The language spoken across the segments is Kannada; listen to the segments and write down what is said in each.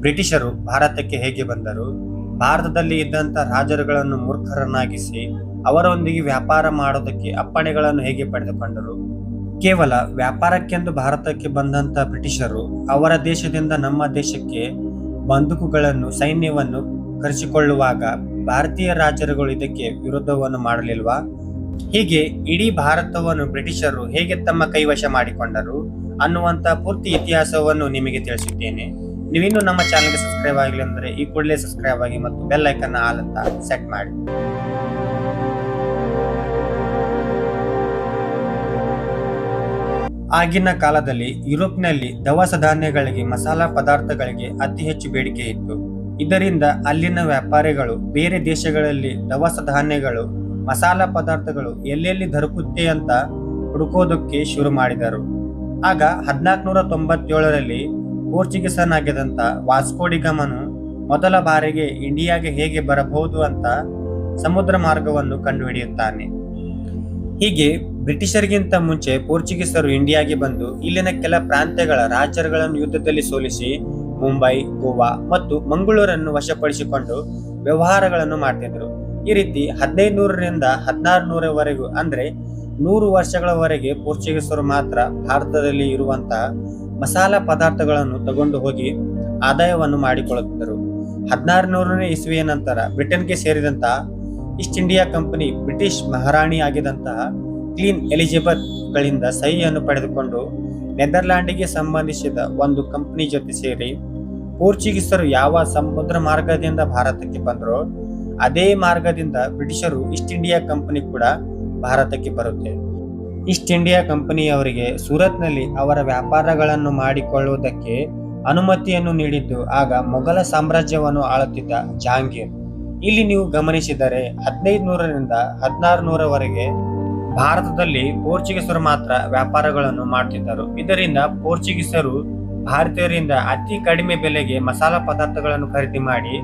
ಬ್ರಿಟಿಷರು ಭಾರತಕ್ಕೆ ಹೇಗೆ ಬಂದರು, ಭಾರತದಲ್ಲಿ ಇದ್ದಂಥ ರಾಜರುಗಳನ್ನು ಮೂರ್ಖರನ್ನಾಗಿಸಿ ಅವರೊಂದಿಗೆ ವ್ಯಾಪಾರ ಮಾಡೋದಕ್ಕೆ ಅಪ್ಪಣೆಗಳನ್ನು ಹೇಗೆ ಪಡೆದುಕೊಂಡರು, ಕೇವಲ ವ್ಯಾಪಾರಕ್ಕೆಂದು ಭಾರತಕ್ಕೆ ಬಂದಂಥ ಬ್ರಿಟಿಷರು ಅವರ ದೇಶದಿಂದ ನಮ್ಮ ದೇಶಕ್ಕೆ ಬಂದೂಕುಗಳನ್ನು ಸೈನ್ಯವನ್ನು ಕರೆಸಿಕೊಳ್ಳುವಾಗ ಭಾರತೀಯ ರಾಜರುಗಳು ಇದಕ್ಕೆ ವಿರೋಧವನ್ನು ಮಾಡಲಿಲ್ವಾ? ಹೀಗೆ ಇಡೀ ಭಾರತವನ್ನು ಬ್ರಿಟಿಷರು ಹೇಗೆ ತಮ್ಮ ಕೈವಶ ಮಾಡಿಕೊಂಡರು ಅನ್ನುವಂಥ ಪೂರ್ತಿ ಇತಿಹಾಸವನ್ನು ನಿಮಗೆ ತಿಳಿಸುತ್ತೇನೆ. ನೀವಿನ್ನೂ ನಮ್ಮ ಚಾನಲ್ಗೆ ಸಬ್ಸ್ಕ್ರೈಬ್ ಆಗಿಲ್ಲ ಅಂದರೆ ಈ ಕೂಡಲೇ ಸಬ್ಸ್ಕ್ರೈಬ್ ಆಗಿ ಮತ್ತು ಬೆಲ್ ಐಕನ್ ಆಲ್ ಅಂತ ಸೆಟ್ ಮಾಡಿ. ಆಗಿನ ಕಾಲದಲ್ಲಿ ಯುರೋಪ್ನಲ್ಲಿ ದವಸ ಧಾನ್ಯಗಳಿಗೆ, ಮಸಾಲಾ ಪದಾರ್ಥಗಳಿಗೆ ಅತಿ ಹೆಚ್ಚು ಬೇಡಿಕೆ ಇತ್ತು. ಇದರಿಂದ ಅಲ್ಲಿನ ವ್ಯಾಪಾರಿಗಳು ಬೇರೆ ದೇಶಗಳಲ್ಲಿ ದವಸ ಧಾನ್ಯಗಳು, ಮಸಾಲಾ ಪದಾರ್ಥಗಳು ಎಲ್ಲೆಲ್ಲಿ ದೊರಕುತ್ತೆ ಅಂತ ಹುಡುಕೋದಕ್ಕೆ ಶುರು ಮಾಡಿದರು. ಆಗ 1497ರಲ್ಲಿ ಪೋರ್ಚುಗೀಸನಾಗಿದ್ದಂಥ ವಾಸ್ಕೋ ಡಿ ಗಾಮನು ಮೊದಲ ಬಾರಿಗೆ ಇಂಡಿಯಾಗೆ ಹೇಗೆ ಬರಬಹುದು ಅಂತ ಸಮುದ್ರ ಮಾರ್ಗವನ್ನು ಕಂಡುಹಿಡಿಯುತ್ತಾನೆ. ಹೀಗೆ ಬ್ರಿಟಿಷರಿಗಿಂತ ಮುಂಚೆ ಪೋರ್ಚುಗೀಸರು ಇಂಡಿಯಾಗೆ ಬಂದು ಇಲ್ಲಿನ ಕೆಲ ಪ್ರಾಂತ್ಯಗಳ ರಾಜರುಗಳನ್ನು ಯುದ್ಧದಲ್ಲಿ ಸೋಲಿಸಿ ಮುಂಬೈ, ಗೋವಾ ಮತ್ತು ಮಂಗಳೂರನ್ನು ವಶಪಡಿಸಿಕೊಂಡು ವ್ಯವಹಾರಗಳನ್ನು ಮಾಡ್ತಿದ್ರು. ಈ ರೀತಿ 1500ರಿಂದ 1600ರವರೆಗೂ ಅಂದ್ರೆ 100 ವರ್ಷಗಳವರೆಗೆ ಪೋರ್ಚುಗೀಸರು ಮಾತ್ರ ಭಾರತದಲ್ಲಿ ಇರುವಂತಹ ಮಸಾಲಾ ಪದಾರ್ಥಗಳನ್ನು ತಗೊಂಡು ಹೋಗಿ ಆದಾಯವನ್ನು ಮಾಡಿಕೊಳ್ಳುತ್ತಿದ್ದರು. 1600ನೇ ಇಸ್ವಿಯ ನಂತರ ಬ್ರಿಟನ್ಗೆ ಸೇರಿದಂತಹ ಈಸ್ಟ್ ಇಂಡಿಯಾ ಕಂಪನಿ ಬ್ರಿಟಿಷ್ ಮಹಾರಾಣಿ ಆಗಿದ್ದಂತಹ ಕ್ವೀನ್ ಎಲಿಜಬೆತ್ ಗಳಿಂದ ಸಹಿಯನ್ನು ಪಡೆದುಕೊಂಡು ನೆದರ್ಲ್ಯಾಂಡಿಗೆ ಸಂಬಂಧಿಸಿದ ಒಂದು ಕಂಪನಿ ಜೊತೆ ಸೇರಿ ಪೋರ್ಚುಗೀಸರು ಯಾವ ಸಮುದ್ರ ಮಾರ್ಗದಿಂದ ಭಾರತಕ್ಕೆ ಬಂದರೋ ಅದೇ ಮಾರ್ಗದಿಂದ ಬ್ರಿಟಿಷರು ಈಸ್ಟ್ ಇಂಡಿಯಾ ಕಂಪನಿ ಕೂಡ ಭಾರತಕ್ಕೆ ಬರುತ್ತೆ. ಈಸ್ಟ್ ಇಂಡಿಯಾ ಕಂಪನಿಯವರಿಗೆ ಸೂರತ್ನಲ್ಲಿ ಅವರ ವ್ಯಾಪಾರಗಳನ್ನು ಮಾಡಿಕೊಳ್ಳುವುದಕ್ಕೆ ಅನುಮತಿಯನ್ನು ನೀಡಿದ್ದು ಆಗ ಮೊಘಲ ಸಾಮ್ರಾಜ್ಯವನ್ನು ಆಳುತ್ತಿದ್ದ ಜಹಾಂಗೀರ್. ಇಲ್ಲಿ ನೀವು ಗಮನಿಸಿದರೆ 1500ರಿಂದ 1600ರವರೆಗೆ ಭಾರತದಲ್ಲಿ ಪೋರ್ಚುಗೀಸರು ಮಾತ್ರ ವ್ಯಾಪಾರಗಳನ್ನು ಮಾಡ್ತಿದ್ದರು. ಇದರಿಂದ ಪೋರ್ಚುಗೀಸರು ಭಾರತೀಯರಿಂದ ಅತಿ ಕಡಿಮೆ ಬೆಲೆಗೆ ಮಸಾಲಾ ಪದಾರ್ಥಗಳನ್ನು ಖರೀದಿ ಮಾಡಿ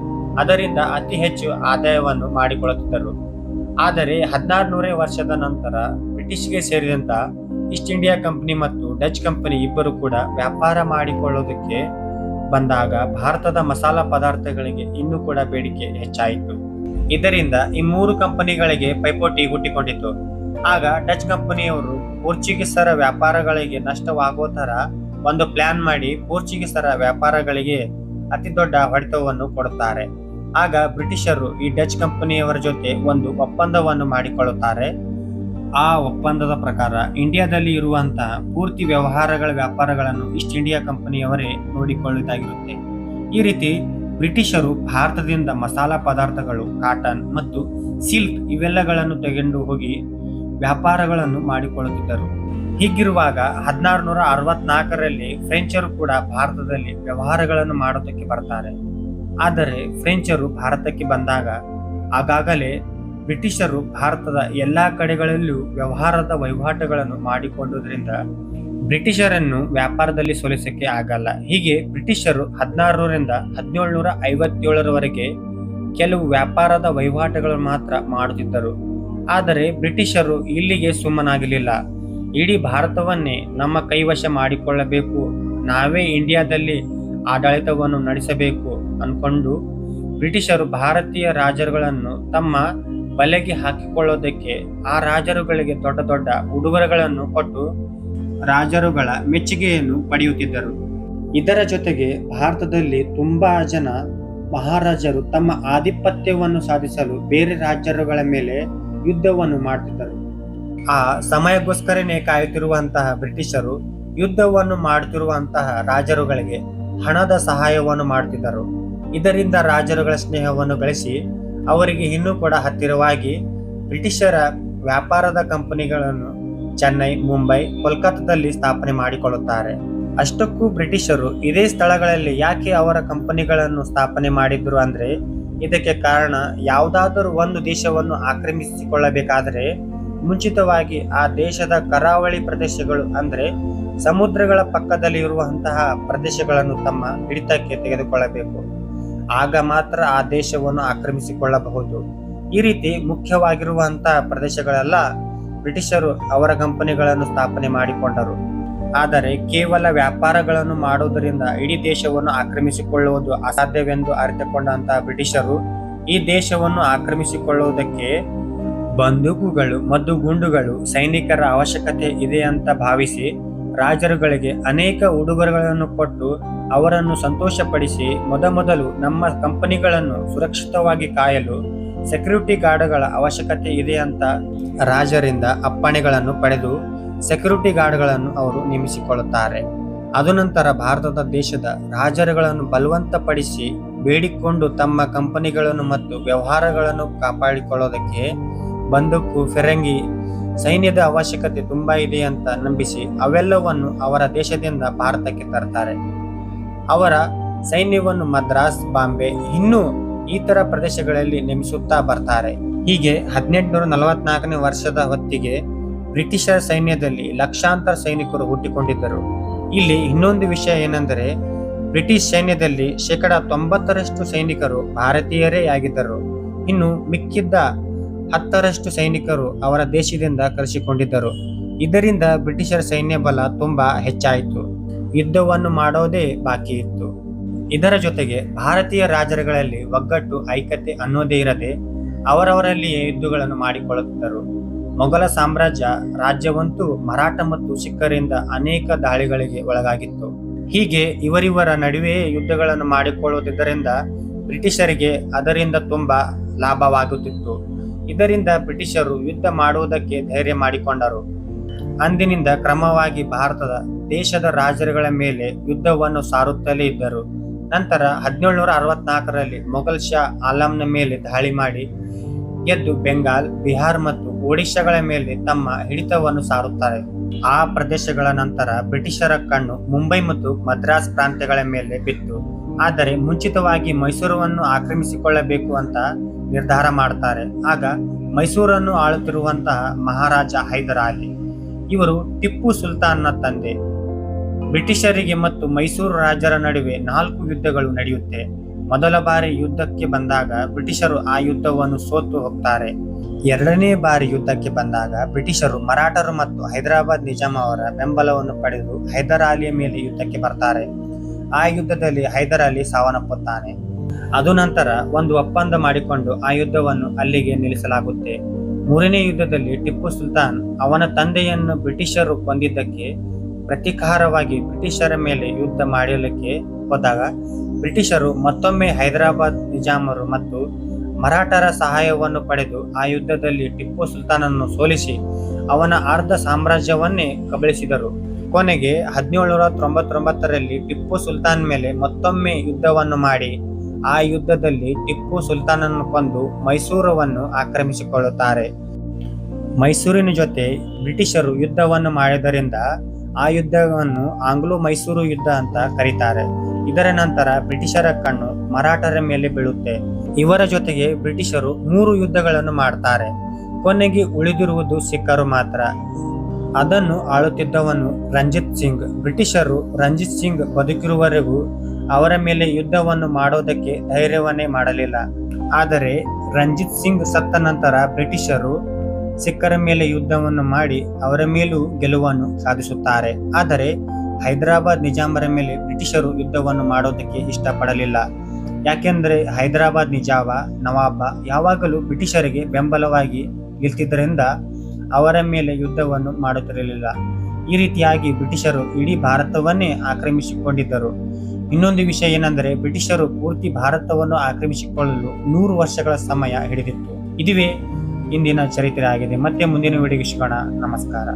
ಅದರಿಂದ ಅತಿ ಹೆಚ್ಚು ಆದಾಯವನ್ನು ಮಾಡಿಕೊಳ್ಳುತ್ತಿದ್ದರು. ಆದರೆ 1600ನೇ ವರ್ಷದ ನಂತರ ಬ್ರಿಟಿಷ್ಗೆ ಸೇರಿದಂತ ಈಸ್ಟ್ ಇಂಡಿಯಾ ಕಂಪನಿ ಮತ್ತು ಡಚ್ ಕಂಪನಿ ಇಬ್ಬರು ಕೂಡ ವ್ಯಾಪಾರ ಮಾಡಿಕೊಳ್ಳೋದಕ್ಕೆ ಬಂದಾಗ ಭಾರತದ ಮಸಾಲಾ ಪದಾರ್ಥಗಳಿಗೆ ಇನ್ನೂ ಕೂಡ ಬೇಡಿಕೆ ಹೆಚ್ಚಾಯಿತು. ಇದರಿಂದ ಈ 3 ಕಂಪನಿಗಳಿಗೆ ಪೈಪೋಟಿ ಹುಟ್ಟಿಕೊಂಡಿತು. ಆಗ ಡಚ್ ಕಂಪನಿಯವರು ಪೋರ್ಚುಗೀಸರ ವ್ಯಾಪಾರಗಳಿಗೆ ನಷ್ಟವಾಗೋ ತರ ಒಂದು ಪ್ಲಾನ್ ಮಾಡಿ ಪೋರ್ಚುಗೀಸರ ವ್ಯಾಪಾರಗಳಿಗೆ ಅತಿ ದೊಡ್ಡ ಹೊಡೆತವನ್ನು ಕೊಡುತ್ತಾರೆ. ಆಗ ಬ್ರಿಟಿಷರು ಈ ಡಚ್ ಕಂಪನಿಯವರ ಜೊತೆ ಒಂದು ಒಪ್ಪಂದವನ್ನು ಮಾಡಿಕೊಳ್ಳುತ್ತಾರೆ. ಆ ಒಪ್ಪಂದದ ಪ್ರಕಾರ ಇಂಡಿಯಾದಲ್ಲಿ ಇರುವಂತಹ ಪೂರ್ತಿ ವ್ಯಾಪಾರಗಳನ್ನು ಈಸ್ಟ್ ಇಂಡಿಯಾ ಕಂಪನಿಯವರೇ ನೋಡಿಕೊಳ್ಳುವುದಾಗಿರುತ್ತೆ. ಈ ರೀತಿ ಬ್ರಿಟಿಷರು ಭಾರತದಿಂದ ಮಸಾಲಾ ಪದಾರ್ಥಗಳು, ಕಾಟನ್ ಮತ್ತು ಸಿಲ್ಕ್ ಇವೆಲ್ಲಗಳನ್ನು ತೆಗೆದು ಹೋಗಿ ವ್ಯಾಪಾರಗಳನ್ನು ಮಾಡಿಕೊಳ್ಳುತ್ತಿದ್ದರು. ಹೀಗಿರುವಾಗ 1664ರಲ್ಲಿ ಫ್ರೆಂಚರು ಕೂಡ ಭಾರತದಲ್ಲಿ ವ್ಯವಹಾರಗಳನ್ನು ಮಾಡೋದಕ್ಕೆ ಬರ್ತಾರೆ. ಆದರೆ ಫ್ರೆಂಚರು ಭಾರತಕ್ಕೆ ಬಂದಾಗ ಆಗಾಗಲೇ ಬ್ರಿಟಿಷರು ಭಾರತದ ಎಲ್ಲಾ ಕಡೆಗಳಲ್ಲೂ ವ್ಯವಹಾರದ ವಹಿವಾಟುಗಳನ್ನು ಮಾಡಿಕೊಳ್ಳುವುದರಿಂದ ಬ್ರಿಟಿಷರನ್ನು ವ್ಯಾಪಾರದಲ್ಲಿ ಸೋಲಿಸಕ್ಕೆ ಆಗಲ್ಲ. ಹೀಗೆ ಬ್ರಿಟಿಷರು 1600ರಿಂದ 1757ರವರೆಗೆ ಕೆಲವು ವ್ಯಾಪಾರದ ವಹಿವಾಟುಗಳನ್ನು ಮಾತ್ರ ಮಾಡುತ್ತಿದ್ದರು. ಆದರೆ ಬ್ರಿಟಿಷರು ಇಲ್ಲಿಗೆ ಸುಮ್ಮನಾಗಲಿಲ್ಲ. ಇಡೀ ಭಾರತವನ್ನೇ ನಮ್ಮ ಕೈವಶ ಮಾಡಿಕೊಳ್ಳಬೇಕು, ನಾವೇ ಇಂಡಿಯಾದಲ್ಲಿ ಆಡಳಿತವನ್ನು ನಡೆಸಬೇಕು ಅನ್ಕೊಂಡು ಬ್ರಿಟಿಷರು ಭಾರತೀಯ ರಾಜರುಗಳನ್ನು ತಮ್ಮ ಬಲೆಗೆ ಹಾಕಿಕೊಳ್ಳೋದಕ್ಕೆ ಆ ರಾಜರುಗಳಿಗೆ ದೊಡ್ಡ ದೊಡ್ಡ ಉಡುಗೊರೆಗಳನ್ನು ಕೊಟ್ಟು ರಾಜರುಗಳ ಮೆಚ್ಚುಗೆಯನ್ನು ಪಡೆಯುತ್ತಿದ್ದರು. ಇದರ ಜೊತೆಗೆ ಭಾರತದಲ್ಲಿ ತುಂಬಾ ಜನ ಮಹಾರಾಜರು ತಮ್ಮ ಆಧಿಪತ್ಯವನ್ನು ಸಾಧಿಸಲು ಬೇರೆ ರಾಜರುಗಳ ಮೇಲೆ ಯುದ್ಧವನ್ನು ಮಾಡ್ತಿದ್ದರು. ಆ ಸಮಯಕ್ಕೋಸ್ಕರನೇ ಕಾಯುತ್ತಿರುವಂತಹ ಬ್ರಿಟಿಷರು ಯುದ್ಧವನ್ನು ಮಾಡುತ್ತಿರುವಂತಹ ರಾಜರುಗಳಿಗೆ ಹಣದ ಸಹಾಯವನ್ನು ಮಾಡುತ್ತಿದ್ದರು. ಇದರಿಂದ ರಾಜರುಗಳ ಸ್ನೇಹವನ್ನು ಗಳಿಸಿ ಅವರಿಗೆ ಇನ್ನೂ ಕೂಡ ಹತ್ತಿರವಾಗಿ ಬ್ರಿಟಿಷರ ವ್ಯಾಪಾರದ ಕಂಪನಿಗಳನ್ನು ಚೆನ್ನೈ, ಮುಂಬೈ, ಕೋಲ್ಕತ್ತಾದಲ್ಲಿ ಸ್ಥಾಪನೆ ಮಾಡಿಕೊಳ್ಳುತ್ತಾರೆ. ಅಷ್ಟಕ್ಕೂ ಬ್ರಿಟಿಷರು ಇದೇ ಸ್ಥಳಗಳಲ್ಲಿ ಯಾಕೆ ಅವರ ಕಂಪನಿಗಳನ್ನು ಸ್ಥಾಪನೆ ಮಾಡಿದ್ರು ಅಂದ್ರೆ ಇದಕ್ಕೆ ಕಾರಣ ಯಾವುದಾದರೂ ಒಂದು ದೇಶವನ್ನು ಆಕ್ರಮಿಸಿಕೊಳ್ಳಬೇಕಾದರೆ ಮುಂಚಿತವಾಗಿ ಆ ದೇಶದ ಕರಾವಳಿ ಪ್ರದೇಶಗಳು ಅಂದ್ರೆ ಸಮುದ್ರಗಳ ಪಕ್ಕದಲ್ಲಿ ಇರುವಂತಹ ಪ್ರದೇಶಗಳನ್ನು ತಮ್ಮ ಹಿಡಿತಕ್ಕೆ ತೆಗೆದುಕೊಳ್ಳಬೇಕು. ಆಗ ಮಾತ್ರ ಆ ದೇಶವನ್ನು ಆಕ್ರಮಿಸಿಕೊಳ್ಳಬಹುದು. ಈ ರೀತಿ ಮುಖ್ಯವಾಗಿರುವಂತಹ ಪ್ರದೇಶಗಳೆಲ್ಲ ಬ್ರಿಟಿಷರು ಅವರ ಕಂಪನಿಗಳನ್ನು ಸ್ಥಾಪನೆ ಮಾಡಿಕೊಂಡರು. ಆದರೆ ಕೇವಲ ವ್ಯಾಪಾರಗಳನ್ನು ಮಾಡುವುದರಿಂದ ಇಡೀ ದೇಶವನ್ನು ಆಕ್ರಮಿಸಿಕೊಳ್ಳುವುದು ಅಸಾಧ್ಯವೆಂದು ಅರಿತುಕೊಂಡಂತಹ ಬ್ರಿಟಿಷರು ಈ ದೇಶವನ್ನು ಆಕ್ರಮಿಸಿಕೊಳ್ಳುವುದಕ್ಕೆ ಬಂದೂಕುಗಳು, ಮದ್ದುಗುಂಡುಗಳು, ಸೈನಿಕರ ಅವಶ್ಯಕತೆ ಇದೆ ಅಂತ ಭಾವಿಸಿ ರಾಜರುಗಳಿಗೆ ಅನೇಕ ಉಡುಗೊರೆಗಳನ್ನು ಕೊಟ್ಟು ಅವರನ್ನು ಸಂತೋಷಪಡಿಸಿ ಮೊದಮೊದಲು ನಮ್ಮ ಕಂಪನಿಗಳನ್ನು ಸುರಕ್ಷಿತವಾಗಿ ಕಾಯಲು ಸೆಕ್ಯೂರಿಟಿ ಗಾರ್ಡ್ಗಳ ಅವಶ್ಯಕತೆ ಇದೆ ಅಂತ ರಾಜರಿಂದ ಅಪ್ಪಣೆಗಳನ್ನು ಪಡೆದು ಸೆಕ್ಯೂರಿಟಿ ಗಾರ್ಡ್ಗಳನ್ನು ಅವರು ನೇಮಿಸಿಕೊಳ್ಳುತ್ತಾರೆ. ಅದು ನಂತರ ಭಾರತದ ದೇಶದ ರಾಜರುಗಳನ್ನು ಬಲವಂತಪಡಿಸಿ ಬೇಡಿಕೊಂಡು ತಮ್ಮ ಕಂಪನಿಗಳನ್ನು ಮತ್ತು ವ್ಯವಹಾರಗಳನ್ನು ಕಾಪಾಡಿಕೊಳ್ಳೋದಕ್ಕೆ ಬಂದೂಕು, ಫಿರಂಗಿ, ಸೈನ್ಯದ ಅವಶ್ಯಕತೆ ತುಂಬಾ ಇದೆ ಅಂತ ನಂಬಿಸಿ ಅವೆಲ್ಲವನ್ನು ಅವರ ದೇಶದಿಂದ ಭಾರತಕ್ಕೆ ತರ್ತಾರೆ. ಅವರ ಸೈನ್ಯವನ್ನು ಮದ್ರಾಸ್, ಬಾಂಬೆ ಇನ್ನೂ ಇತರ ಪ್ರದೇಶಗಳಲ್ಲಿ ನೇಮಿಸುತ್ತಾ ಬರ್ತಾರೆ. ಹೀಗೆ 1844ನೇ ವರ್ಷದ ಹೊತ್ತಿಗೆ ಬ್ರಿಟಿಷರ ಸೈನ್ಯದಲ್ಲಿ ಲಕ್ಷಾಂತರ ಸೈನಿಕರು ಹುಟ್ಟಿಕೊಂಡಿದ್ದರು. ಇಲ್ಲಿ ಇನ್ನೊಂದು ವಿಷಯ ಏನೆಂದರೆ, ಬ್ರಿಟಿಷ್ ಸೈನ್ಯದಲ್ಲಿ 90% ಸೈನಿಕರು ಭಾರತೀಯರೇ ಆಗಿದ್ದರು. ಇನ್ನು ಮಿಕ್ಕಿದ್ದ 10% ಸೈನಿಕರು ಅವರ ದೇಶದಿಂದ ಕರೆಸಿಕೊಂಡಿದ್ದರು. ಇದರಿಂದ ಬ್ರಿಟಿಷರ ಸೈನ್ಯ ಬಲ ತುಂಬಾ ಹೆಚ್ಚಾಯಿತು. ಯುದ್ಧವನ್ನು ಮಾಡೋದೇ ಬಾಕಿ ಇತ್ತು. ಇದರ ಜೊತೆಗೆ ಭಾರತೀಯ ರಾಜರುಗಳಲ್ಲಿ ಒಗ್ಗಟ್ಟು, ಐಕ್ಯತೆ ಅನ್ನೋದೇ ಇರದೆ ಅವರವರಲ್ಲಿಯೇ ಯುದ್ಧಗಳನ್ನು ಮಾಡಿಕೊಳ್ಳುತ್ತಿದ್ದರು. ಮೊಘಲ ಸಾಮ್ರಾಜ್ಯ ರಾಜ್ಯವಂತೂ ಮರಾಠ ಮತ್ತು ಸಿಖ್ಖರಿಂದ ಅನೇಕ ದಾಳಿಗಳಿಗೆ ಒಳಗಾಗಿತ್ತು. ಹೀಗೆ ಇವರಿವರ ನಡುವೆಯೇ ಯುದ್ಧಗಳನ್ನು ಮಾಡಿಕೊಳ್ಳುವುದರಿಂದ ಬ್ರಿಟಿಷರಿಗೆ ಅದರಿಂದ ತುಂಬಾ ಲಾಭವಾಗುತ್ತಿತ್ತು. ಇದರಿಂದ ಬ್ರಿಟಿಷರು ಯುದ್ಧ ಮಾಡುವುದಕ್ಕೆ ಧೈರ್ಯ ಮಾಡಿಕೊಂಡರು. ಅಂದಿನಿಂದ ಕ್ರಮವಾಗಿ ಭಾರತದ ದೇಶದ ರಾಜರುಗಳ ಮೇಲೆ ಯುದ್ಧವನ್ನು ಸಾರುತ್ತಲೇ ಇದ್ದರು. ನಂತರ 1764ರಲ್ಲಿ ಮೊಘಲ್ ಶಾ ಆಲಂನ ಮೇಲೆ ದಾಳಿ ಮಾಡಿ ಗೆದ್ದು ಬೆಂಗಾಲ್, ಬಿಹಾರ್ ಮತ್ತು ಒಡಿಶಾಗಳ ಮೇಲೆ ತಮ್ಮ ಹಿಡಿತವನ್ನು ಸಾರುತ್ತಾರೆ. ಆ ಪ್ರದೇಶಗಳ ನಂತರ ಬ್ರಿಟಿಷರ ಕಣ್ಣು ಮುಂಬೈ ಮತ್ತು ಮದ್ರಾಸ್ ಪ್ರಾಂತ್ಯಗಳ ಮೇಲೆ ಬಿತ್ತು. ಆದರೆ ಮುಂಚಿತವಾಗಿ ಮೈಸೂರನ್ನು ಆಕ್ರಮಿಸಿಕೊಳ್ಳಬೇಕು ಅಂತ ನಿರ್ಧಾರ ಮಾಡ್ತಾರೆ. ಆಗ ಮೈಸೂರನ್ನು ಆಳುತ್ತಿರುವಂತಹ ಮಹಾರಾಜ ಹೈದರ್ ಅಲಿ, ಇವರು ಟಿಪ್ಪು ಸುಲ್ತಾನ್ನ ತಂದೆ. ಬ್ರಿಟಿಷರಿಗೆ ಮತ್ತು ಮೈಸೂರು ರಾಜರ ನಡುವೆ 4 ಯುದ್ಧಗಳು ನಡೆಯುತ್ತೆ. ಮೊದಲ ಬಾರಿ ಯುದ್ಧಕ್ಕೆ ಬಂದಾಗ ಬ್ರಿಟಿಷರು ಆ ಯುದ್ಧವನ್ನು ಸೋತು ಹೋಗ್ತಾರೆ. ಎರಡನೇ ಬಾರಿ ಯುದ್ಧಕ್ಕೆ ಬಂದಾಗ ಬ್ರಿಟಿಷರು ಮರಾಠರು ಮತ್ತು ಹೈದರಾಬಾದ್ ನಿಜಾಂ ಅವರ ಬೆಂಬಲವನ್ನು ಪಡೆದು ಹೈದರ್ ಅಲಿಯ ಮೇಲೆ ಯುದ್ಧಕ್ಕೆ ಬರ್ತಾರೆ. ಆ ಯುದ್ಧದಲ್ಲಿ ಹೈದರ್ ಅಲಿ ಸಾವನ್ನಪ್ಪುತ್ತಾನೆ. ಅದು ನಂತರ ಒಂದು ಒಪ್ಪಂದ ಮಾಡಿಕೊಂಡು ಆ ಯುದ್ಧವನ್ನು ಅಲ್ಲಿಗೆ ನಿಲ್ಲಿಸಲಾಗುತ್ತೆ. ಮೂರನೇ ಯುದ್ಧದಲ್ಲಿ ಟಿಪ್ಪು ಸುಲ್ತಾನ್ ಅವನ ತಂದೆಯನ್ನು ಬ್ರಿಟಿಷರು ಕೊಂದಿದ್ದಕ್ಕೆ ಪ್ರತೀಕಾರವಾಗಿ ಬ್ರಿಟಿಷರ ಮೇಲೆ ಯುದ್ಧ ಮಾಡಲಿಕ್ಕೆ ಹೋದಾಗ ಬ್ರಿಟಿಷರು ಮತ್ತೊಮ್ಮೆ ಹೈದರಾಬಾದ್ ನಿಜಾಮರು ಮತ್ತು ಮರಾಠರ ಸಹಾಯವನ್ನು ಪಡೆದು ಆ ಯುದ್ಧದಲ್ಲಿ ಟಿಪ್ಪು ಸುಲ್ತಾನನ್ನು ಸೋಲಿಸಿ ಅವನ ಅರ್ಧ ಸಾಮ್ರಾಜ್ಯವನ್ನೇ ಕಬಳಿಸಿದರು. ಕೊನೆಗೆ 1799ರಲ್ಲಿ ಟಿಪ್ಪು ಸುಲ್ತಾನ್ ಮೇಲೆ ಮತ್ತೊಮ್ಮೆ ಯುದ್ಧವನ್ನು ಮಾಡಿ ಆ ಯುದ್ಧದಲ್ಲಿ ಟಿಪ್ಪು ಸುಲ್ತಾನನ್ನು ಕೊಂದು ಮೈಸೂರನ್ನು ಆಕ್ರಮಿಸಿಕೊಳ್ಳುತ್ತಾರೆ. ಮೈಸೂರಿನ ಜೊತೆ ಬ್ರಿಟಿಷರು ಯುದ್ಧವನ್ನು ಮಾಡಿದ್ದರಿಂದ ಆ ಯುದ್ಧವನ್ನು ಆಂಗ್ಲೋ ಮೈಸೂರು ಯುದ್ಧ ಅಂತ ಕರೀತಾರೆ. ಇದರ ನಂತರ ಬ್ರಿಟಿಷರ ಕಣ್ಣು ಮರಾಠರ ಮೇಲೆ ಬೀಳುತ್ತೆ. ಇವರ ಜೊತೆಗೆ ಬ್ರಿಟಿಷರು 3 ಯುದ್ಧಗಳನ್ನು ಮಾಡ್ತಾರೆ. ಕೊನೆಗೆ ಉಳಿದಿರುವುದು ಸಿಖ್ಖರು ಮಾತ್ರ. ಅದನ್ನು ಆಳುತ್ತಿದ್ದವನು ರಂಜಿತ್ ಸಿಂಗ್. ಬ್ರಿಟಿಷರು ರಂಜಿತ್ ಸಿಂಗ್ ಬದುಕಿರುವವರೆಗೂ ಅವರ ಮೇಲೆ ಯುದ್ಧವನ್ನು ಮಾಡೋದಕ್ಕೆ ಧೈರ್ಯವನ್ನೇ ಮಾಡಲಿಲ್ಲ. ಆದರೆ ರಂಜಿತ್ ಸಿಂಗ್ ಸತ್ತ ನಂತರ ಬ್ರಿಟಿಷರು ಸಿಖ್ಖರ ಮೇಲೆ ಯುದ್ಧವನ್ನು ಮಾಡಿ ಅವರ ಮೇಲೂ ಗೆಲುವನ್ನು ಸಾಧಿಸುತ್ತಾರೆ. ಆದರೆ ಹೈದರಾಬಾದ್ ನಿಜಾಮರ ಮೇಲೆ ಬ್ರಿಟಿಷರು ಯುದ್ಧವನ್ನು ಮಾಡೋದಕ್ಕೆ ಇಷ್ಟಪಡಲಿಲ್ಲ. ಯಾಕೆಂದ್ರೆ ಹೈದರಾಬಾದ್ ನವಾಬ ಯಾವಾಗಲೂ ಬ್ರಿಟಿಷರಿಗೆ ಬೆಂಬಲವಾಗಿ ನಿಲ್ತಿದ್ದರಿಂದ ಅವರ ಮೇಲೆ ಯುದ್ಧವನ್ನು ಮಾಡುತ್ತಿರಲಿಲ್ಲ. ಈ ರೀತಿಯಾಗಿ ಬ್ರಿಟಿಷರು ಇಡೀ ಭಾರತವನ್ನೇ ಆಕ್ರಮಿಸಿಕೊಂಡಿದ್ದರು. ಇನ್ನೊಂದು ವಿಷಯ ಏನೆಂದರೆ, ಬ್ರಿಟಿಷರು ಪೂರ್ತಿ ಭಾರತವನ್ನು ಆಕ್ರಮಿಸಿಕೊಳ್ಳಲು 100 ವರ್ಷಗಳ ಸಮಯ ಹಿಡಿದಿತ್ತು. ಇದುವೇ ಇಂದಿನ ಚರಿತ್ರೆ ಆಗಿದೆ. ಮತ್ತೆ ಮುಂದಿನ ವಿಡಿಯೋಗೆ ಸಿಗೋಣ. ನಮಸ್ಕಾರ.